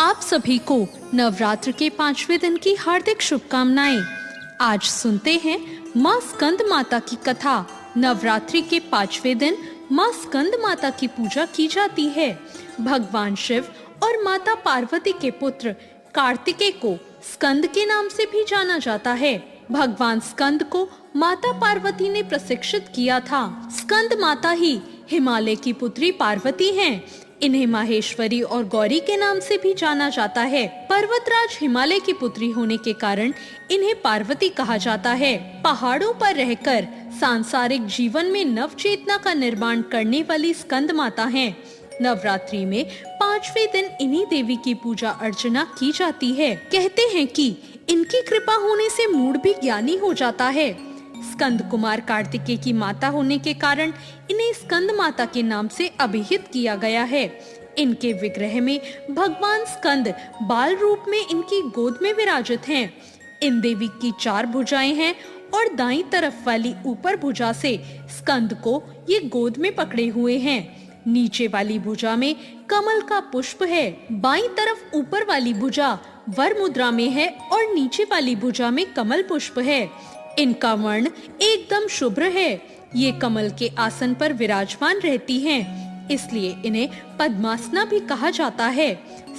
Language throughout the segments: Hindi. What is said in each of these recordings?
आप सभी को नवरात्र के 5वें दिन की हार्दिक शुभकामनाएं। आज सुनते हैं माँ स्कंद माता की कथा। नवरात्रि के 5वें दिन माँ स्कंद माता की पूजा की जाती है। भगवान शिव और माता पार्वती के पुत्र कार्तिकेय को स्कंद के नाम से भी जाना जाता है। भगवान स्कंद को माता पार्वती ने प्रशिक्षित किया था। स्कंद माता ही हिमालय की पुत्री पार्वती हैं। इन्हें माहेश्वरी और गौरी के नाम से भी जाना जाता है। पर्वतराज हिमालय की पुत्री होने के कारण इन्हें पार्वती कहा जाता है। पहाड़ों पर रहकर सांसारिक जीवन में नव चेतना का निर्माण करने वाली स्कंद माता हैं। नवरात्रि में 5वें दिन इन्हीं देवी की पूजा अर्चना की जाती है। कहते हैं कि इनकी कृपा होने से मूढ़ भी ज्ञानी हो जाता है। स्कंद कुमार कार्तिकेय की माता होने के कारण इन्हें स्कंद माता के नाम से अभिहित किया गया है। इनके विग्रह में भगवान स्कंद बाल रूप में इनकी गोद में विराजित हैं। इन देवी की 4 भुजाएं हैं और दाईं तरफ वाली ऊपर भुजा से स्कंद को ये गोद में पकड़े हुए हैं। नीचे वाली भुजा में कमल का पुष्प है। बाईं तरफ ऊपर वाली भुजा वर मुद्रा में है और नीचे वाली भुजा में कमल पुष्प है। इनका वर्ण एकदम शुभ्र है। ये कमल के आसन पर विराजमान रहती हैं, इसलिए इन्हें पद्मासना भी कहा जाता है।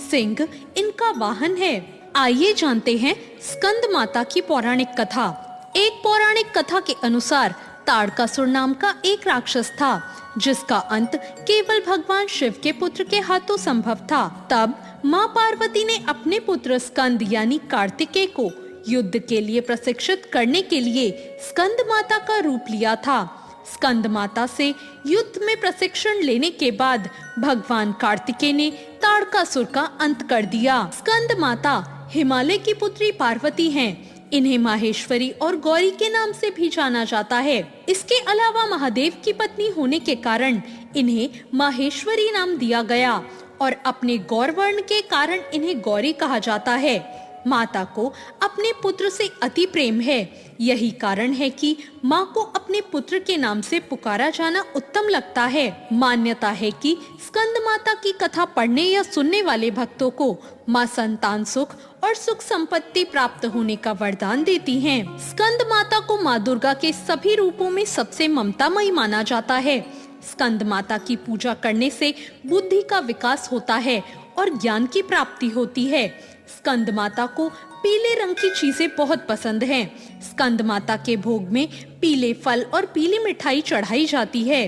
सिंह इनका वाहन है। आइए जानते हैं स्कंद माता की पौराणिक कथा। एक पौराणिक कथा के अनुसार ताड़कासुर नाम का एक राक्षस था, जिसका अंत केवल भगवान शिव के पुत्र के हाथों संभव था। तब माँ पार्वती ने अपने पुत्र स्कंद यानी कार्तिकेय को युद्ध के लिए प्रशिक्षित करने के लिए स्कंद माता का रूप लिया था। स्कंद माता से युद्ध में प्रशिक्षण लेने के बाद भगवान कार्तिकेय ने ताड़कासुर का अंत कर दिया। स्कंद माता हिमालय की पुत्री पार्वती हैं। इन्हें माहेश्वरी और गौरी के नाम से भी जाना जाता है। इसके अलावा महादेव की पत्नी होने के कारण इन्हें माहेश्वरी नाम दिया गया और अपने गौर वर्ण के कारण इन्हें गौरी कहा जाता है। माता को अपने पुत्र से अति प्रेम है। यही कारण है कि माँ को अपने पुत्र के नाम से पुकारा जाना उत्तम लगता है। मान्यता है कि स्कंद माता की कथा पढ़ने या सुनने वाले भक्तों को माँ संतान सुख और सुख संपत्ति प्राप्त होने का वरदान देती हैं। स्कंद माता को माँ दुर्गा के सभी रूपों में सबसे ममतामयी माना जाता है। स्कंद माता की पूजा करने से बुद्धि का विकास होता है और ज्ञान की प्राप्ति होती है। स्कंद माता को पीले रंग की चीजें बहुत पसंद हैं। स्कंद माता के भोग में पीले फल और पीली मिठाई चढ़ाई जाती है।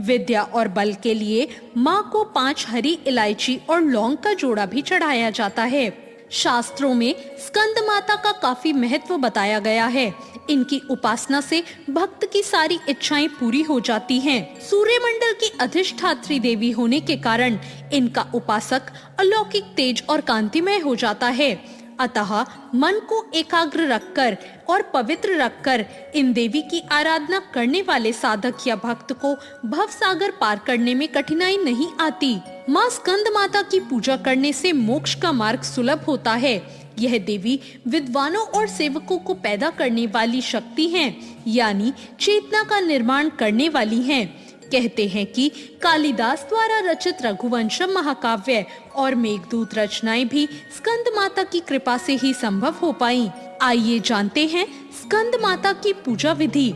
विद्या और बल के लिए माँ को 5 हरी इलायची और लौंग का जोड़ा भी चढ़ाया जाता है। शास्त्रों में स्कंद माता का काफी महत्व बताया गया है। इनकी उपासना से भक्त की सारी इच्छाएं पूरी हो जाती हैं। सूर्यमंडल की अधिष्ठात्री देवी होने के कारण इनका उपासक अलौकिक तेज और कांतिमय हो जाता है। अतः मन को एकाग्र रखकर और पवित्र रखकर इन देवी की आराधना करने वाले साधक या भक्त को भव सागर पार करने में कठिनाई नहीं आती। माँ स्कंद माता की पूजा करने से मोक्ष का मार्ग सुलभ होता है। यह देवी विद्वानों और सेवकों को पैदा करने वाली शक्ति हैं, यानी चेतना का निर्माण करने वाली हैं। कहते हैं कि कालिदास द्वारा रचित रघुवंशम महाकाव्य और मेघदूत रचनाएं भी स्कंद माता की कृपा से ही संभव हो पाई। आइए जानते हैं स्कंद माता की पूजा विधि।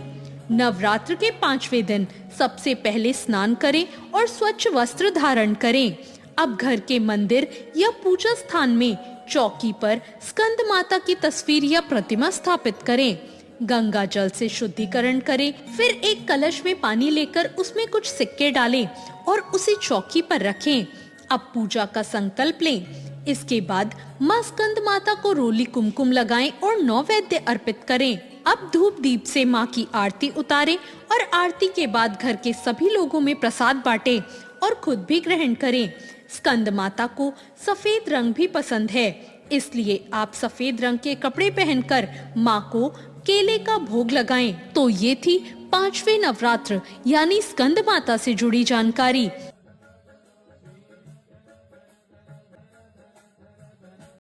नवरात्र के 5वें दिन सबसे पहले स्नान करें और स्वच्छ वस्त्र धारण करें। अब घर के मंदिर या पूजा स्थान में चौकी पर स्कंद माता की तस्वीर या प्रतिमा स्थापित करें। गंगा जल से शुद्धिकरण करें। फिर एक कलश में पानी लेकर उसमें कुछ सिक्के डालें और उसे चौकी पर रखें। अब पूजा का संकल्प लें। इसके बाद माँ स्कंद माता को रोली कुमकुम लगाएं और नैवेद्य अर्पित करें। अब धूप दीप से माँ की आरती उतारें और आरती के बाद घर के सभी लोगों में प्रसाद बांटें और खुद भी ग्रहण करें। स्कंद माता को सफेद रंग भी पसंद है, इसलिए आप सफेद रंग के कपड़े पहनकर माँ को केले का भोग लगाएं। तो ये थी 5वें नवरात्र यानी स्कंद माता से जुड़ी जानकारी।